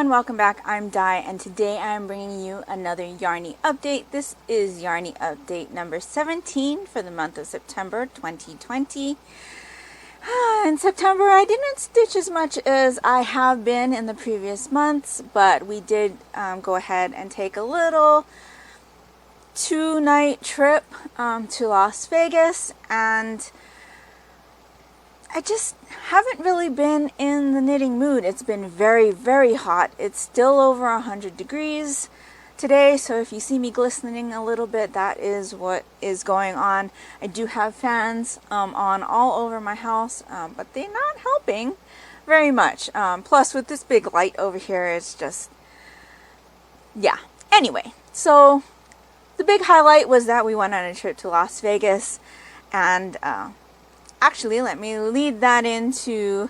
everyone, welcome back. I'm Di, and today I'm bringing you another Yarnie update. This is Yarnie update number 17 for the month of September 2020. In September, I didn't stitch as much as I have been in the previous months, but we did go ahead and take a little 2-night trip to Las Vegas, and I just haven't really been in the knitting mood. It's been very, very hot. It's still over 100 degrees today, so if you see me glistening a little bit, that is what is going on. I do have fans on all over my house, but they're not helping very much. Plus, with this big light over here, it's just, yeah. Anyway, so the big highlight was that we went on a trip to Las Vegas, and actually, let me lead that into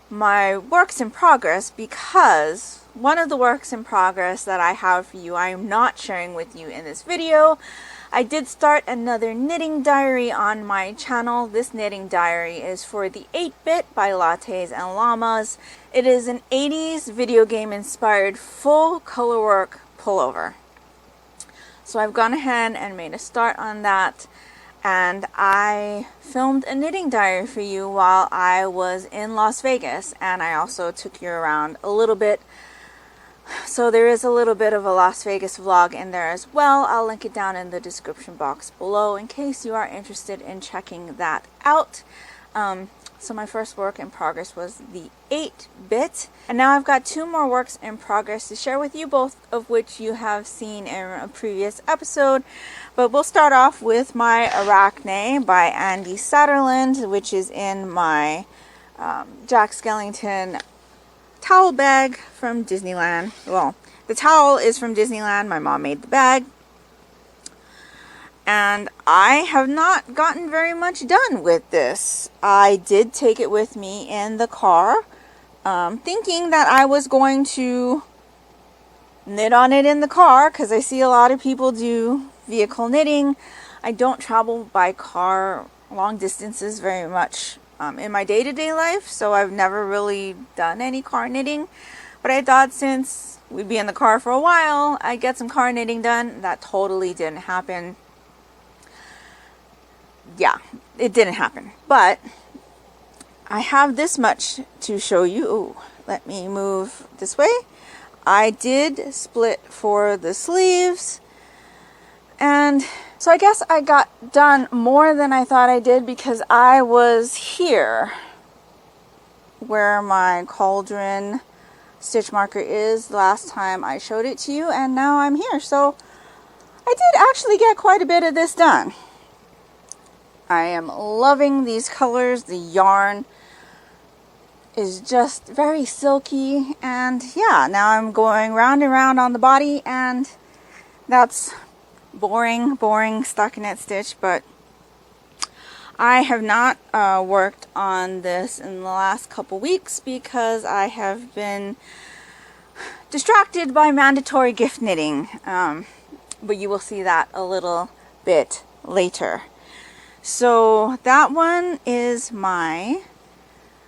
my works in progress, because one of the works in progress that I have for you, I am not sharing with you in this video. I did start another knitting diary on my channel. This knitting diary is for the 8-bit by Lattes and Llamas. It is an 80s video game inspired full colorwork pullover. So I've gone ahead and made a start on that. And I filmed a knitting diary for you while I was in Las Vegas, and I also took you around a little bit. So there is a little bit of a Las Vegas vlog in there as well. I'll link it down in the description box below in case you are interested in checking that out. So my first work in progress was the 8-bit, and now I've got 2 more works in progress to share with you, both of which you have seen in a previous episode. But we'll start off with my Arachne by Andy Satterland, which is in my Jack Skellington towel bag from Disneyland. Well, the towel is from Disneyland. My mom made the bag. And I have not gotten very much done with this. I did take it with me in the car, thinking that I was going to knit on it in the car, because I see a lot of people do vehicle knitting. I don't travel by car long distances very much in my day-to-day life, so I've never really done any car knitting. But I thought since we'd be in the car for a while, I'd get some car knitting done. That totally didn't happen. Yeah, it didn't happen. But I have this much to show you. Ooh, let me move this way. I did split for the sleeves, and so I guess I got done more than I thought I did, because I was here where my cauldron stitch marker is last time I showed it to you, and now I'm here. So I did actually get quite a bit of this done. I am loving these colors. The yarn is just very silky, and yeah, now I'm going round and round on the body, and that's boring stockinette stitch. But I have not worked on this in the last couple weeks because I have been distracted by mandatory gift knitting, but you will see that a little bit later. So that one is my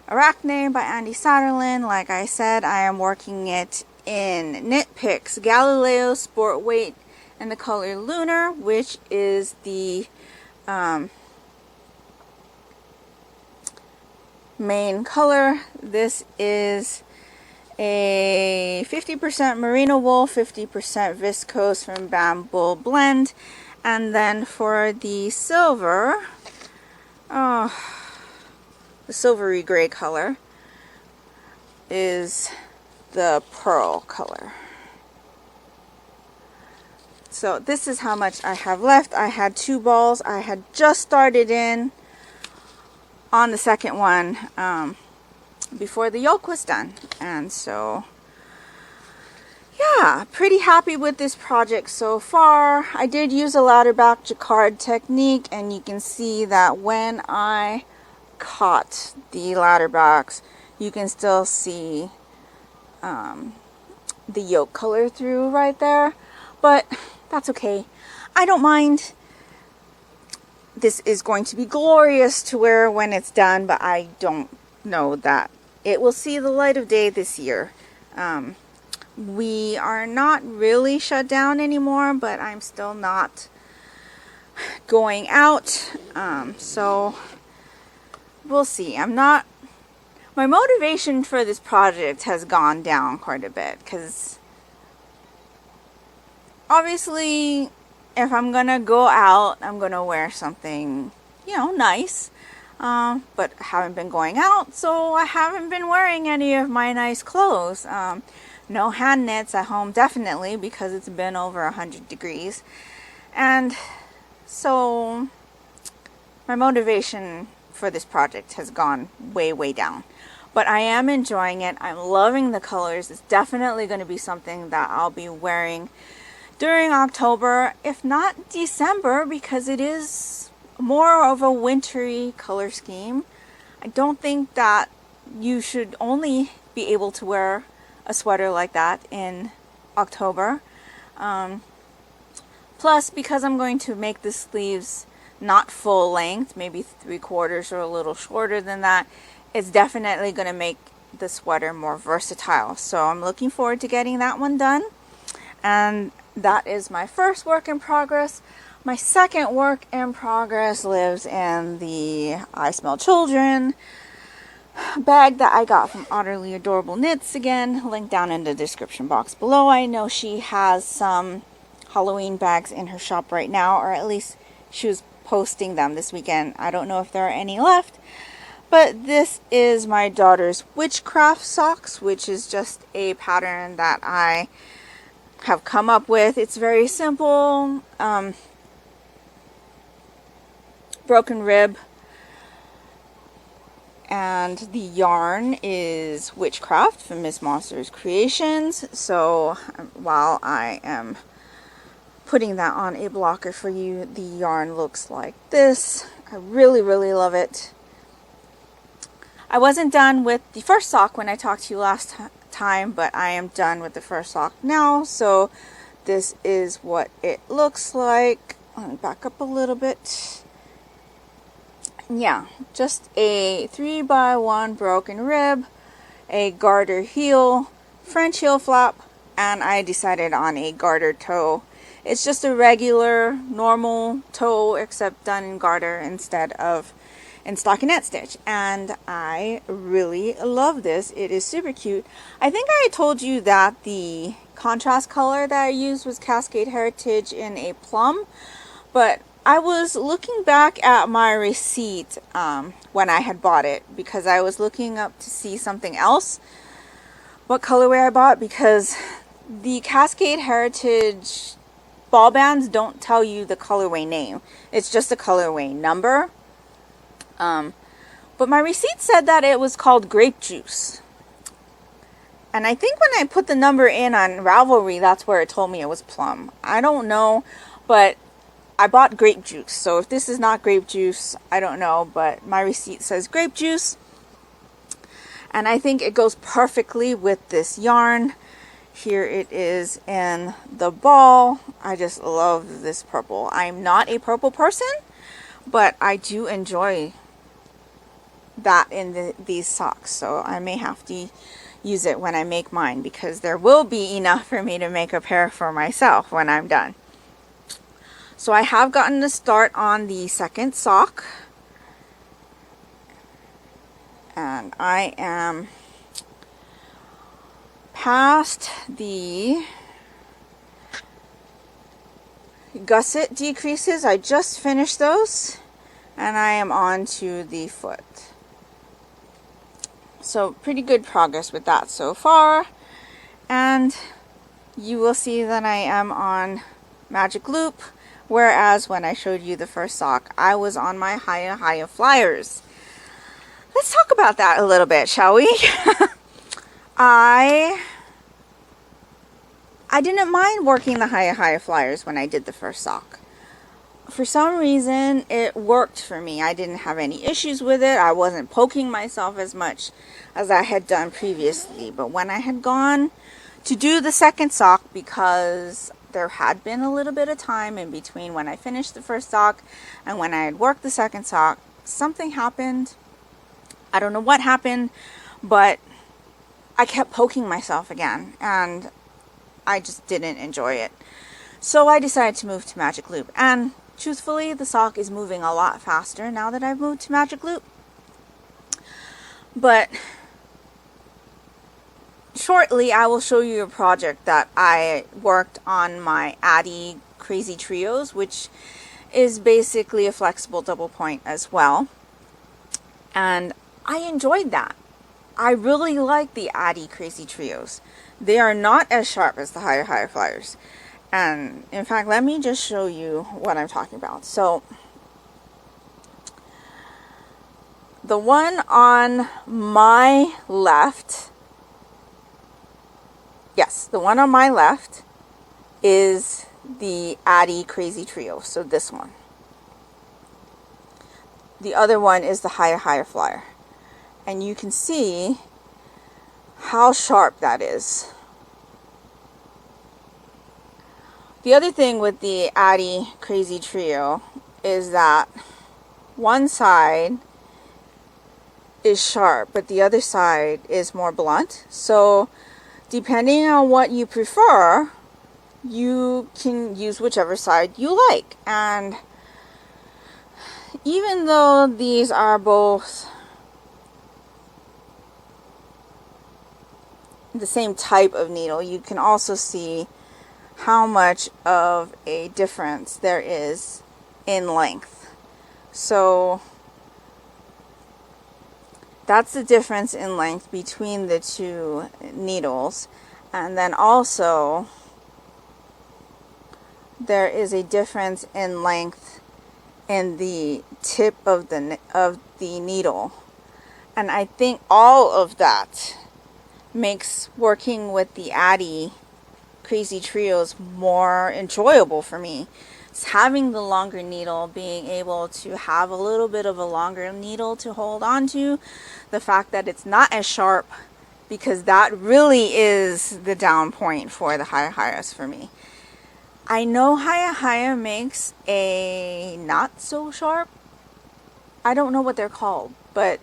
Arachne by Andy Satterland. Like I said, I am working it in Knit Picks Galileo Sport Weight and the color Lunar, which is the main color. This is a 50% merino wool, 50% viscose from Bamboo Blend. And then for the silver, the silvery gray color is the pearl color. So this is how much I have left. I had 2 balls. I had just started in on the second one before the yoke was done. And so yeah, pretty happy with this project so far. I did use a ladder back jacquard technique, and you can see that when I caught the ladder backs, you can still see the yoke color through right there, but that's okay. I don't mind. This is going to be glorious to wear when it's done, but I don't know that it will see the light of day this year. We are not really shut down anymore, but I'm still not going out. So we'll see. My motivation for this project has gone down quite a bit, because obviously if I'm gonna go out, I'm gonna wear something, nice. But I haven't been going out, so I haven't been wearing any of my nice clothes. No hand knits at home, definitely, because it's been over 100 degrees. And so my motivation for this project has gone way, way down. But I am enjoying it. I'm loving the colors. It's definitely going to be something that I'll be wearing during October, if not December, because it is more of a wintry color scheme. I don't think that you should only be able to wear a sweater like that in October. Plus, because I'm going to make the sleeves not full length, maybe 3/4 or a little shorter than that, it's definitely going to make the sweater more versatile. So I'm looking forward to getting that one done. And that is my first work in progress. My second work in progress lives in the I Smell Children bag that I got from Utterly Adorable Knits. Again, link down in the description box below. I know she has some Halloween bags in her shop right now, or at least she was posting them this weekend. I don't know if there are any left. But this is my daughter's witchcraft socks, which is just a pattern that I have come up with. It's very simple. Broken rib. And the yarn is Witchcraft from Miss Monster's Creations. So while I am putting that on a blocker for you, the yarn looks like this. I really, really love it. I wasn't done with the first sock when I talked to you last time, but I am done with the first sock now. So this is what it looks like. Let me back up a little bit. Yeah, just a 3x1 broken rib, a garter heel, French heel flap, and I decided on a garter toe. It's just a regular, normal toe, except done in garter instead of in stockinette stitch. And I really love this. It is super cute. I think I told you that the contrast color that I used was Cascade Heritage in a plum, but I was looking back at my receipt when I had bought it, because I was looking up to see something else, what colorway I bought, because the Cascade Heritage ball bands don't tell you the colorway name. It's just a colorway number. But my receipt said that it was called Grape Juice. And I think when I put the number in on Ravelry, that's where it told me it was plum. I don't know, but I bought Grape Juice. So if this is not Grape Juice, I don't know, but my receipt says Grape Juice. And I think it goes perfectly with this yarn. Here it is in the ball. I just love this purple. I'm not a purple person, but I do enjoy that in these socks. So I may have to use it when I make mine, because there will be enough for me to make a pair for myself when I'm done. So I have gotten to start on the second sock. And I am past the gusset decreases. I just finished those. And I am on to the foot. So pretty good progress with that so far. And you will see that I am on Magic Loop. Whereas when I showed you the first sock, I was on my Haya Flyers. Let's talk about that a little bit, shall we? I didn't mind working the Haya Flyers when I did the first sock. For some reason, it worked for me. I didn't have any issues with it. I wasn't poking myself as much as I had done previously. But when I had gone to do the second sock, because there had been a little bit of time in between when I finished the first sock and when I had worked the second sock, something happened. I don't know what happened, but I kept poking myself again. And I just didn't enjoy it. So I decided to move to Magic Loop, and truthfully, the sock is moving a lot faster now that I've moved to Magic Loop. But shortly, I will show you a project that I worked on my Addy Crazy Trios, which is basically a flexible double point as well. And I enjoyed that. I really like the Addy Crazy Trios. They are not as sharp as the higher flyers. And in fact, let me just show you what I'm talking about. So the one on my left, yes, the one on my left is the Addy Crazy Trio. So this one. The other one is the higher flyer. And you can see how sharp that is. The other thing with the Addy Crazy Trio is that one side is sharp, but the other side is more blunt. So depending on what you prefer, you can use whichever side you like. And even though these are both the same type of needle, you can also see how much of a difference there is in length. So that's the difference in length between the two needles. And then also there is a difference in length in the tip of the needle. And I think all of that makes working with the Addy Crazy Trios more enjoyable for me. It's having the longer needle, being able to have a little bit of a longer needle to hold on to, the fact that it's not as sharp, because that really is the down point for the higher for me. I know higher makes a not so sharp, I don't know what they're called, but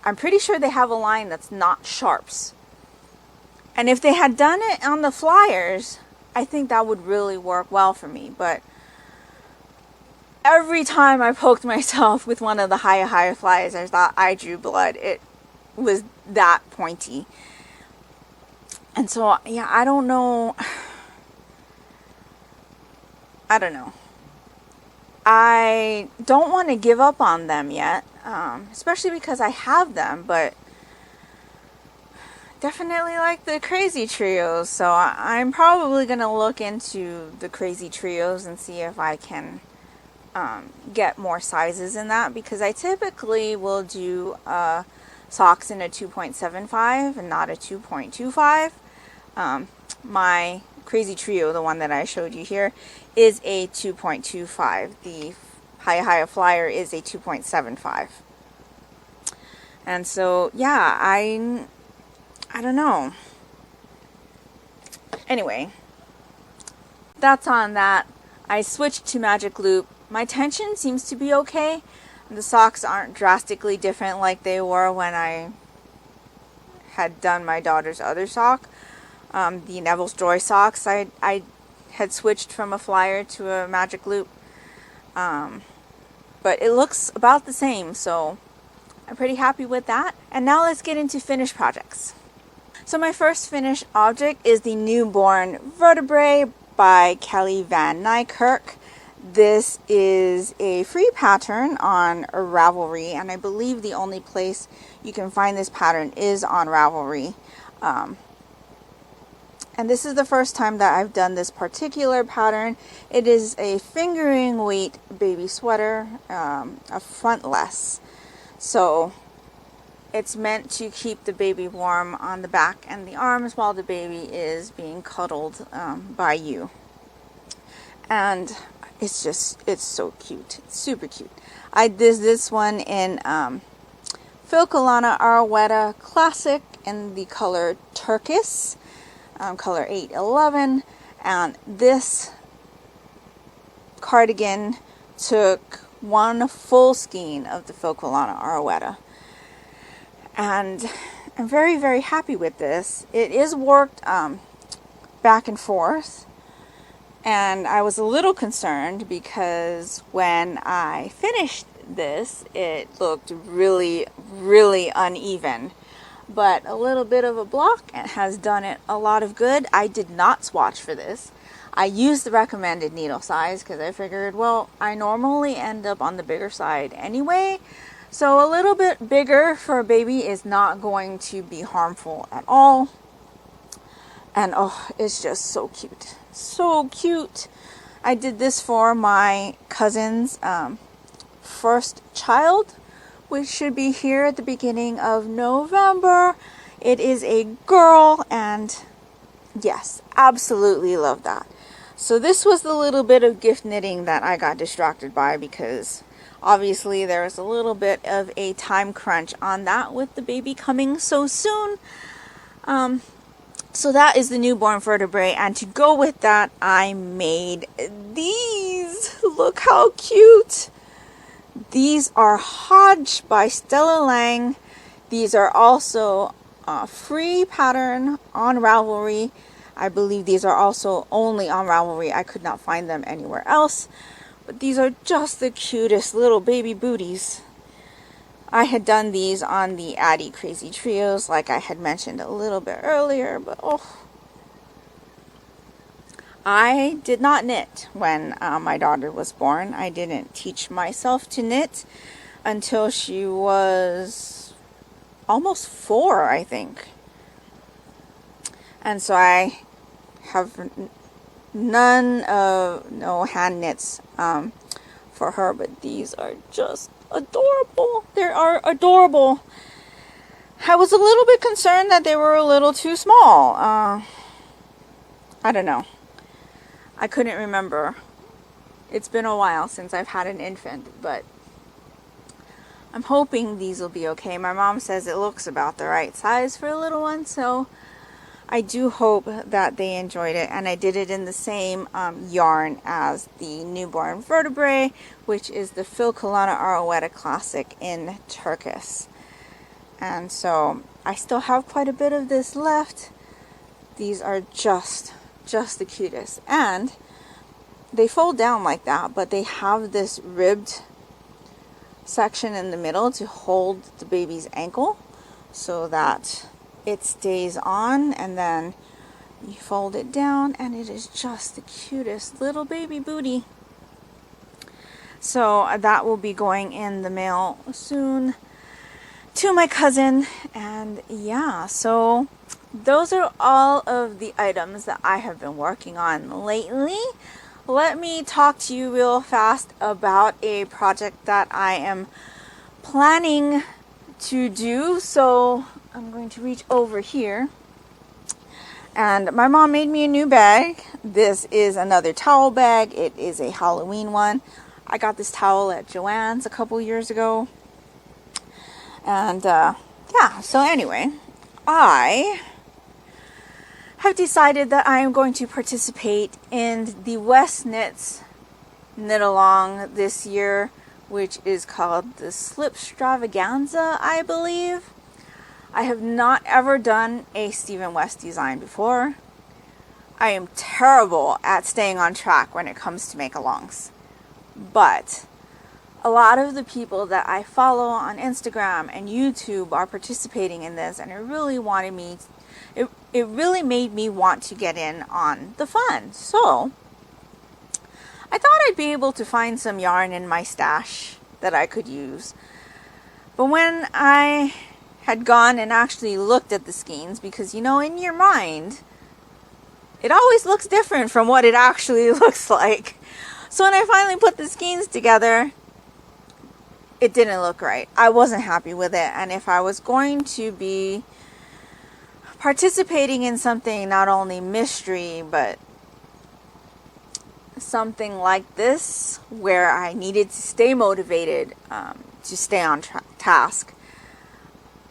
I'm pretty sure they have a line that's not sharps. And if they had done it on the flyers, I think that would really work well for me. But every time I poked myself with one of the higher flyers, I thought I drew blood. It was that pointy. And so, yeah, I don't know. I don't know. I don't want to give up on them yet, especially because I have them, but definitely like the Crazy Trios, so I'm probably going to look into the Crazy Trios and see if I can get more sizes in that, because I typically will do socks in a 2.75 and not a 2.25. My Crazy Trio, the one that I showed you here, is a 2.25. The higher flyer is a 2.75. And so, yeah, I don't know. Anyway, that's on that. I switched to Magic Loop. My tension seems to be okay. The socks aren't drastically different like they were when I had done my daughter's other sock. The Neville's Joy socks, I had switched from a flyer to a Magic Loop. But it looks about the same, so I'm pretty happy with that. And now let's get into finished projects. So my first finished object is the Newborn Vertebrae by Kelly Van Nykirk. This is a free pattern on Ravelry, and I believe the only place you can find this pattern is on Ravelry. And this is the first time that I've done this particular pattern. It is a fingering weight baby sweater, a frontless. So it's meant to keep the baby warm on the back and the arms while the baby is being cuddled by you. And it's so cute. It's super cute. I did this one in Filcolana Arouetta Classic in the color Turquoise, color 811. And this cardigan took one full skein of the Filcolana Arouetta. And I'm very, very happy with this. It is worked back and forth, and I was a little concerned because when I finished this, it looked really, really uneven. But a little bit of a block has done it a lot of good. I did not swatch for this. I used the recommended needle size because I figured, well, I normally end up on the bigger side anyway. So a little bit bigger for a baby is not going to be harmful at all. And oh, it's just so cute. So cute. I did this for my cousin's first child, which should be here at the beginning of November. It is a girl, and yes, absolutely love that. So this was the little bit of gift knitting that I got distracted by because obviously there's a little bit of a time crunch on that with the baby coming so soon. So that is the newborn vertebrae, and to go with that, I made these. Look how cute. These are Hodge by Stella Lang. These are also free pattern on Ravelry. I believe these are also only on Ravelry. I could not find them anywhere else. But these are just the cutest little baby booties. I had done these on the Addie Crazy Trios, like I had mentioned a little bit earlier, but oh. I did not knit when my daughter was born. I didn't teach myself to knit until she was almost 4, I think. And so I have no hand knits for her, but these are just adorable. They are adorable. I was a little bit concerned that they were a little too small. I don't know. I couldn't remember. It's been a while since I've had an infant, but I'm hoping these will be okay. My mom says it looks about the right size for a little one, so I do hope that they enjoyed it. And I did it in the same yarn as the newborn vertebrae, which is the Phil Kalana Arouetta Classic in Turkish. And so I still have quite a bit of this left. These are just the cutest, and they fold down like that, but they have this ribbed section in the middle to hold the baby's ankle so that it stays on, and then you fold it down, and it is just the cutest little baby booty. So that will be going in the mail soon to my cousin. And yeah, so those are all of the items that I have been working on lately. Let me talk to you real fast about a project that I am planning to do. So I'm going to reach over here. And my mom made me a new bag. This is another towel bag. It is a Halloween one. I got this towel at Joann's a couple years ago. And yeah, so anyway, I have decided that I am going to participate in the West Knits Knit Along this year, which is called the Slipstravaganza, I believe. I have not ever done a Stephen West design before. I am terrible at staying on track when it comes to make-alongs. But a lot of the people that I follow on Instagram and YouTube are participating in this, and it really made me want to get in on the fun. So I thought I'd be able to find some yarn in my stash that I could use. But when I had gone and actually looked at the skeins, because you know, in your mind it always looks different from what it actually looks like. So when I finally put the skeins together, it didn't look right. I wasn't happy with it. And if I was going to be participating in something not only mystery, but something like this, where I needed to stay motivated to stay on task,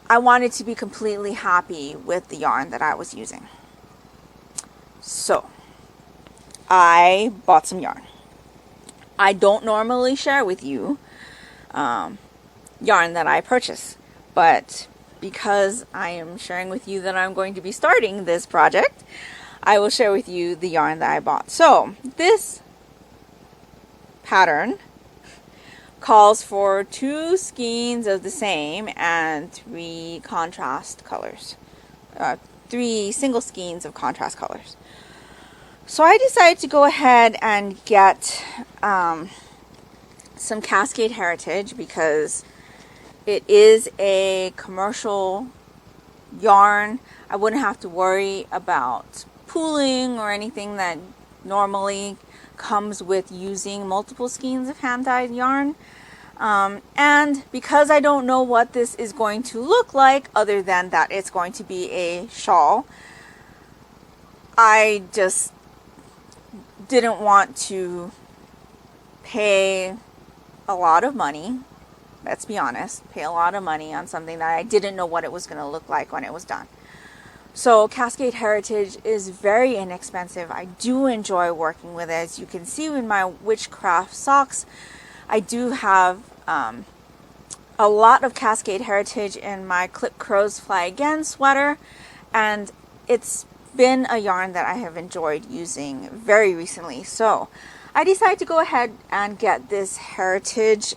I wanted to be completely happy with the yarn that I was using. So I bought some yarn. I don't normally share with you yarn that I purchase, but because I am sharing with you that I'm going to be starting this project, I will share with you the yarn that I bought. So this pattern calls for 2 skeins of the same and 3 contrast colors. 3 single skeins of contrast colors. So I decided to go ahead and get some Cascade Heritage because it is a commercial yarn. I wouldn't have to worry about pooling or anything that normally comes with using multiple skeins of hand-dyed yarn. And because I don't know what this is going to look like other than that it's going to be a shawl, I just didn't want to pay a lot of money, let's be honest, pay a lot of money on something that I didn't know what it was going to look like when it was done. So Cascade Heritage is very inexpensive. I do enjoy working with it. As you can see in my Witchcraft socks, I do have a lot of Cascade Heritage in my Clip Crows Fly Again sweater, and it's been a yarn that I have enjoyed using very recently. So I decided to go ahead and get this Heritage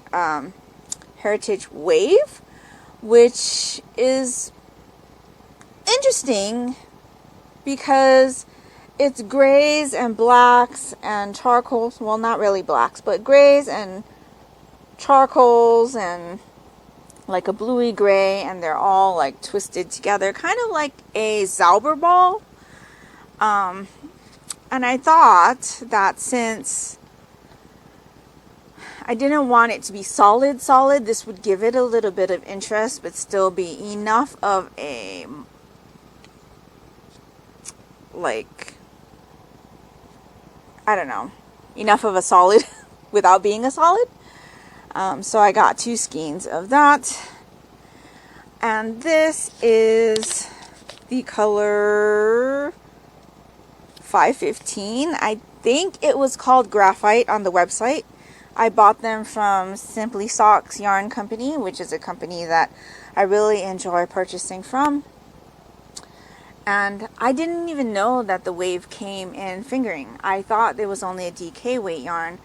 Wave, which is interesting because it's grays and blacks and charcoals. Well, not really blacks, but grays and charcoals and like a bluey gray, and they're all like twisted together, kind of like a Zauberball. And I thought that since I didn't want it to be solid, this would give it a little bit of interest, but still be enough of a, like, I don't know, enough of a solid without being a solid. So I got 2 skeins of that. And this is the color 515. I think it was called Graphite on the website. I bought them from Simply Socks Yarn Company, which is a company that I really enjoy purchasing from. And I didn't even know that the wave came in fingering. I thought it was only a DK weight yarn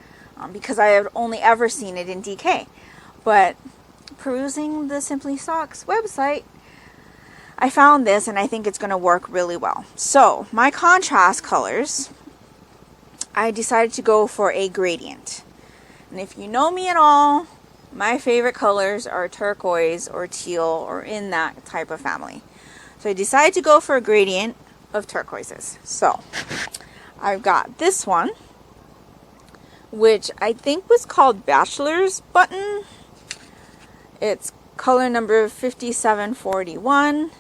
because I had only ever seen it in DK. But perusing the Simply Socks website, I found this, and I think it's going to work really well. So my contrast colors, I decided to go for a gradient. And if you know me at all, my favorite colors are turquoise or teal or in that type of family. So I decided to go for a gradient of turquoises. So I've got this one, which I think was called Bachelor's Button. It's color number 5741,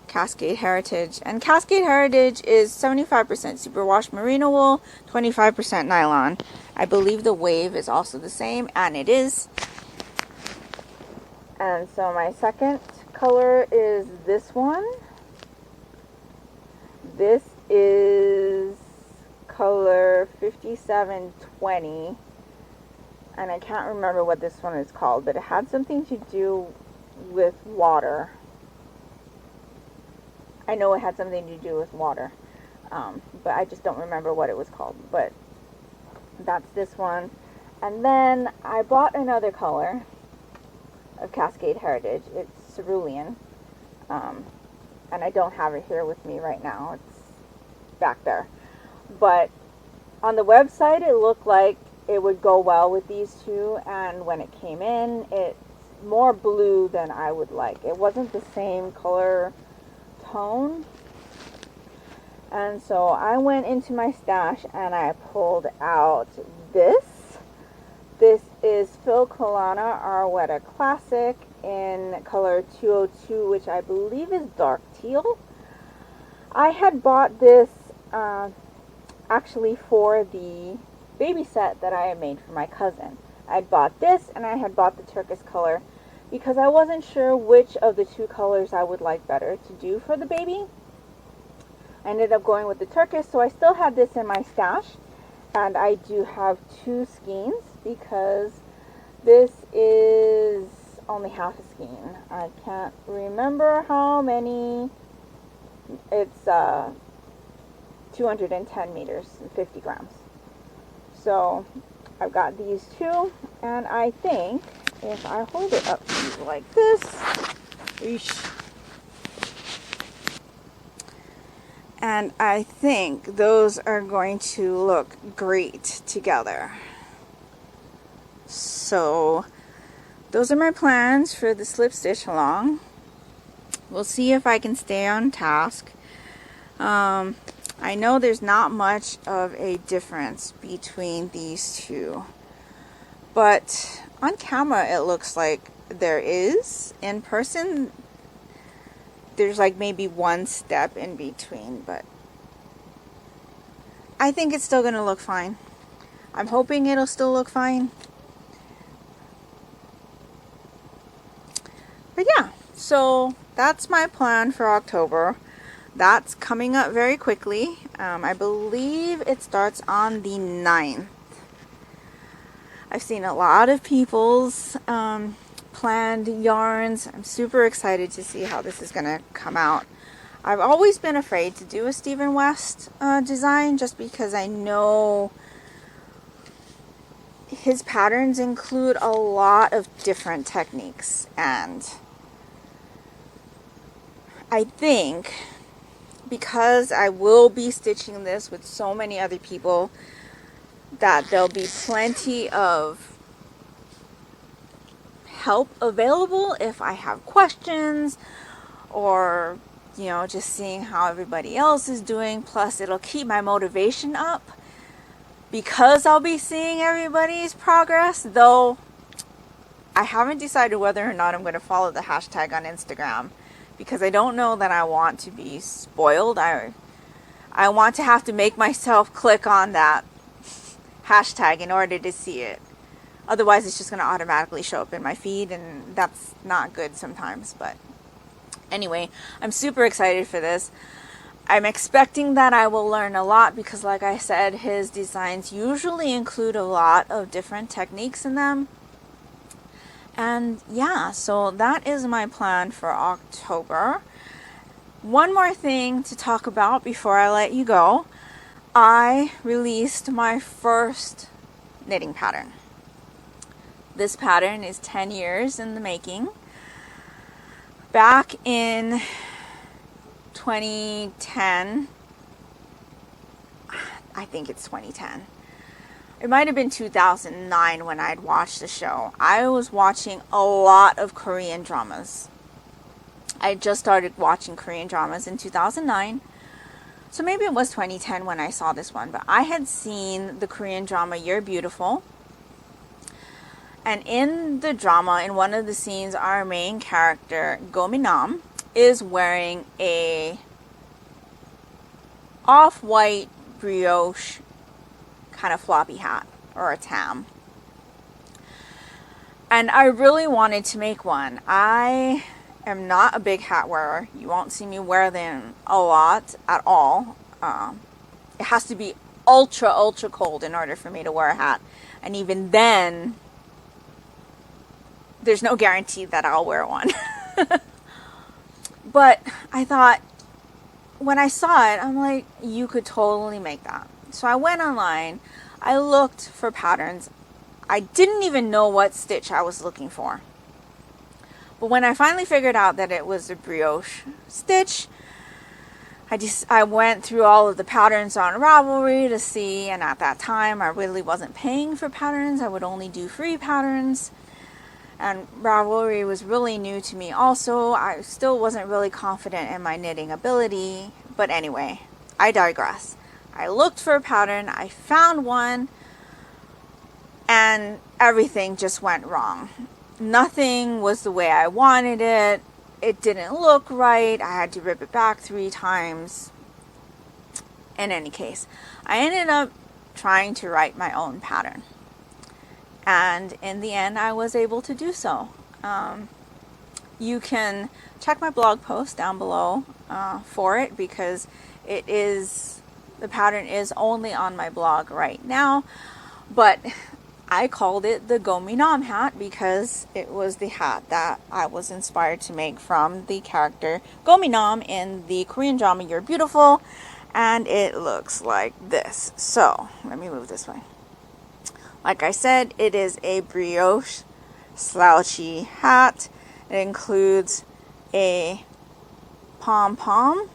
Cascade Heritage. And Cascade Heritage is 75% superwash merino wool, 25% nylon. I believe the wave is also the same, and it is. And so my second color is this one. This is color 5720. And I can't remember what this one is called, but it had something to do with water. I know it had something to do with water, but I just don't remember what it was called. But that's this one. And then I bought another color of Cascade Heritage. It's cerulean, and I don't have it here with me right now. It's back there. But on the website, it looked like it would go well with these two, and when it came in, it's more blue than I would like. It wasn't the same color tone, and so I went into my stash and I pulled out this. This is Phil Colana Arwetta Classic in color 202, which I believe is dark teal. I had bought this actually for the baby set that I had made for my cousin. I had bought this, and I had bought the turquoise color because I wasn't sure which of the 2 colors I would like better to do for the baby. I ended up going with the turquoise, so I still had this in my stash, and I do have 2 skeins because this is only half a skein. I can't remember how many. It's 210 meters and 50 grams. So I've got these two, and I think if I hold it up to you like this, eesh, and I think those are going to look great together. So those are my plans for the slip stitch along. We'll see if I can stay on task. I know there's not much of a difference between these two, but on camera it looks like there is. In person, there's like maybe one step in between, but I think it's still gonna look fine. I'm hoping it'll still look fine. But yeah, so that's my plan for October. That's coming up very quickly. I believe it starts on the 9th. I've seen a lot of people's planned yarns. I'm super excited to see how this is going to come out. I've always been afraid to do a Stephen West design just because I know his patterns include a lot of different techniques, and I think because I will be stitching this with so many other people that there'll be plenty of help available if I have questions, or you know, just seeing how everybody else is doing. Plus it'll keep my motivation up because I'll be seeing everybody's progress, though I haven't decided whether or not I'm going to follow the hashtag on Instagram, because I don't know that I want to be spoiled. I want to have to make myself click on that hashtag in order to see it. Otherwise it's just going to automatically show up in my feed, and that's not good sometimes. But anyway, I'm super excited for this. I'm expecting that I will learn a lot because, like I said, his designs usually include a lot of different techniques in them. And yeah, so that is my plan for October. One more thing to talk about before I let you go. I released my first knitting pattern. This pattern is 10 years in the making. Back in 2010, I think it's 2010. It might have been 2009 when I'd watched the show. I was watching a lot of Korean dramas. I just started watching Korean dramas in 2009. So maybe it was 2010 when I saw this one. But I had seen the Korean drama You're Beautiful. And in the drama, in one of the scenes, our main character, Go Min-nam, is wearing a off-white brioche kind of floppy hat, or a tam. And I really wanted to make one. I am not a big hat wearer. You won't see me wear them a lot at all. It has to be ultra cold in order for me to wear a hat. And even then, there's no guarantee that I'll wear one. But I thought, when I saw it, I'm like, you could totally make that. So I went online, I looked for patterns. I didn't even know what stitch I was looking for. But when I finally figured out that it was a brioche stitch, I went through all of the patterns on Ravelry to see, and at that time I really wasn't paying for patterns. I would only do free patterns. And Ravelry was really new to me also. I still wasn't really confident in my knitting ability. But anyway, I digress. I looked for a pattern, I found one, and everything just went wrong. Nothing was the way I wanted it. It didn't look right. I had to rip it back 3 times. In any case, I ended up trying to write my own pattern. And in the end, I was able to do so. You can check my blog post down below for it, because the pattern is only on my blog right now. But I called it the Go Min-nam hat because it was the hat that I was inspired to make from the character Go Min-nam in the Korean drama You're Beautiful. and it looks like this. So let me move this way. Like I said, it is a brioche slouchy hat. It includes a pom-pom,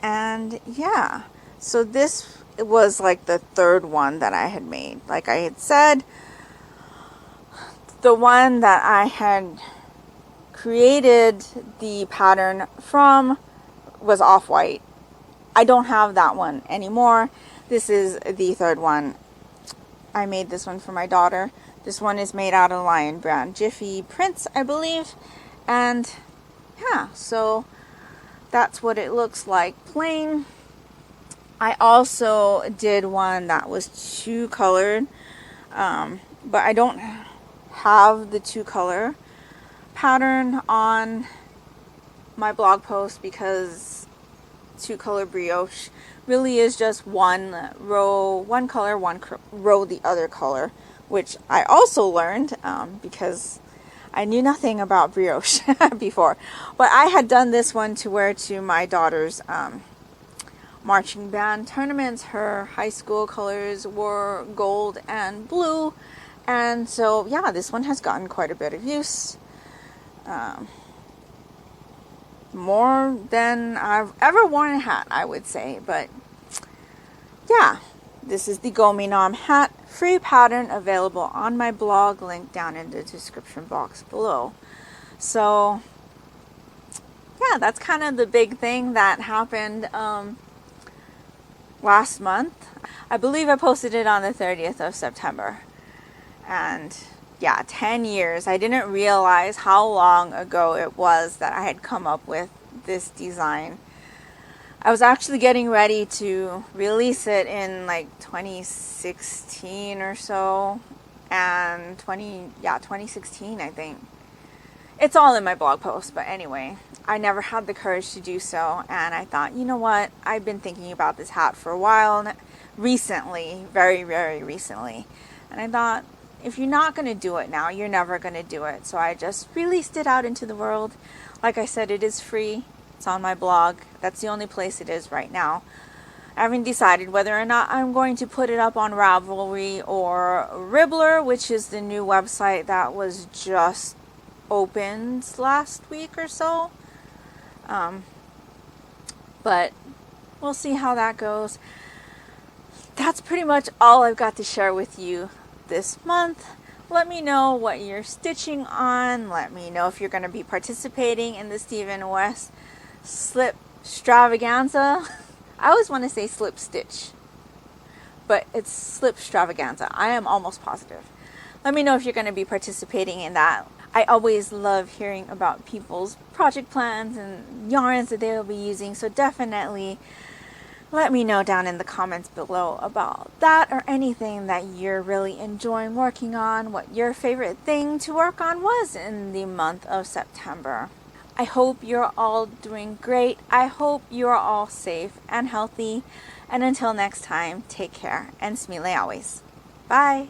and yeah, so this was like the third one that I had made. Like I had said, the one that I had created the pattern from was off-white. I don't have that one anymore. This is the third one. I made this one for my daughter. This one is made out of Lion Brand Jiffy prints, I believe. And yeah, so that's what it looks like plain. I also did one that was two colored, but I don't have the two color pattern on my blog post because two color brioche really is just one row, one color, one row the other color, which I also learned because I knew nothing about brioche before. But I had done this one to wear to my daughter's marching band tournaments. Her high school colors were gold and blue, and so yeah, this one has gotten quite a bit of use. More than I've ever worn a hat, I would say. But yeah, this is the Gominam hat. Free pattern available on my blog, link down in the description box below. So yeah, that's kind of the big thing that happened last month. I believe I posted it on the 30th of September. And yeah, 10 years. I didn't realize how long ago it was that I had come up with this design. I was actually getting ready to release it in like 2016 or so, and 2016 I think. It's all in my blog post, but anyway, I never had the courage to do so, and I thought, you know what, I've been thinking about this hat for a while recently, very, very recently, and I thought, if you're not going to do it now, you're never going to do it. So I just released it out into the world. Like I said, it is free. It's on my blog. That's the only place it is right now. I haven't decided whether or not I'm going to put it up on Ravelry or Ribbler, which is the new website that was just opened last week or so. But we'll see how that goes. That's pretty much all I've got to share with you this month. Let me know what you're stitching on. Let me know if you're going to be participating in the Stephen West slip extravaganza. I always want to say slip stitch, but it's slip extravaganza. I am almost positive. Let me know if you're going to be participating in that. I always love hearing about people's project plans and yarns that they'll be using, so definitely let me know down in the comments below about that or anything that you're really enjoying working on, what your favorite thing to work on was in the month of September. I hope you're all doing great. I hope you're all safe and healthy. And until next time, take care and smile always. Bye.